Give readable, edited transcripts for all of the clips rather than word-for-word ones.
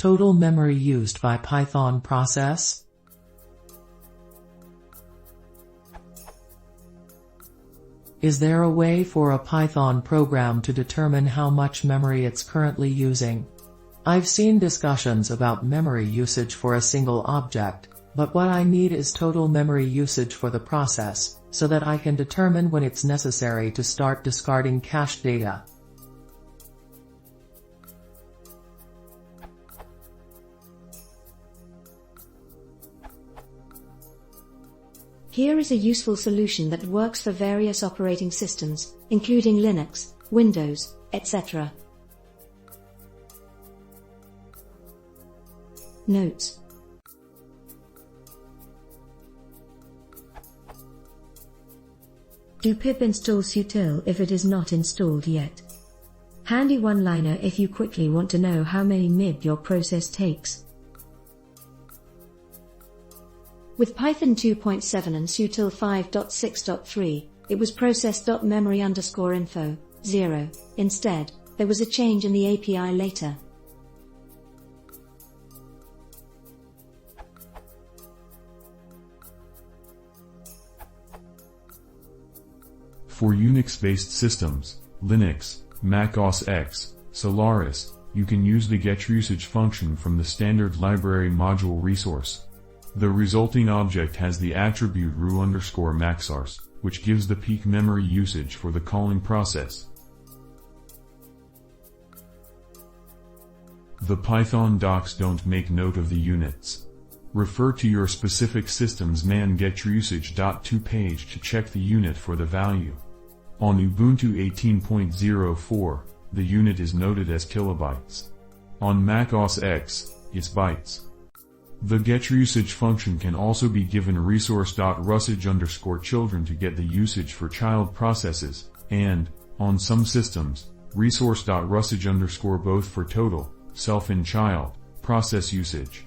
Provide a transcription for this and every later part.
total memory used by Python process? Is there a way for a Python program to determine how much memory it's currently using? I've seen discussions about memory usage for a single object, but what I need is total memory usage for the process, so that I can determine when it's necessary to start discarding cached data. Here is a useful solution that works for various operating systems, including Linux, Windows, etc. Notes. Do pip install sutil if it is not installed yet. Handy one-liner if you quickly want to know how many MB your process takes. With Python 2.7 and sutil 5.6.3, it was process.memory_info, 0. Instead, there was a change in the API later. For Unix-based systems, Linux, Mac OS X, Solaris, you can use the getUsage function from the standard library module resource. The resulting object has the attribute ru_maxars, which gives the peak memory usage for the calling process. The Python docs don't make note of the units. Refer to your specific system's man getUsage.to page to check the unit for the value. On Ubuntu 18.04, the unit is noted as kilobytes. On Mac OS X, it's bytes. The getUsage function can also be given resource.rusage_children to get the usage for child processes, and, on some systems, resource.rusage_ both for total, self and child, process usage.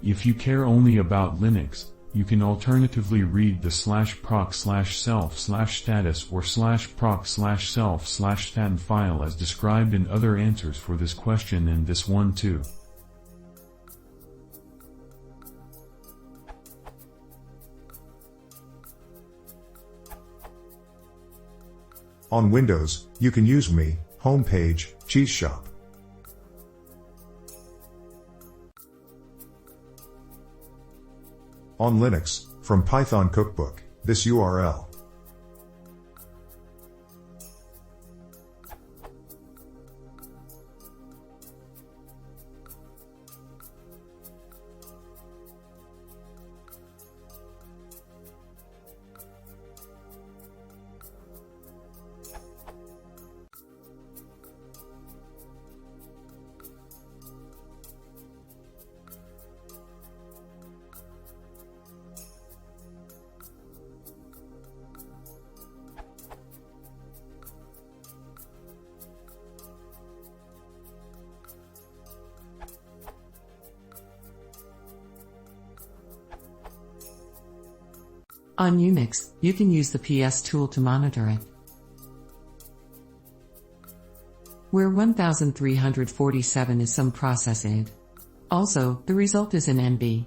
If you care only about Linux, you can alternatively read the /proc/self/status or /proc/self/stat file as described in other answers for this question and this one too. On Windows, you can use Me, Homepage, Cheese Shop. On Linux, from Python Cookbook, this URL. On Unix, you can use the PS tool to monitor it. Where 1347 is some process id. Also, the result is in NB.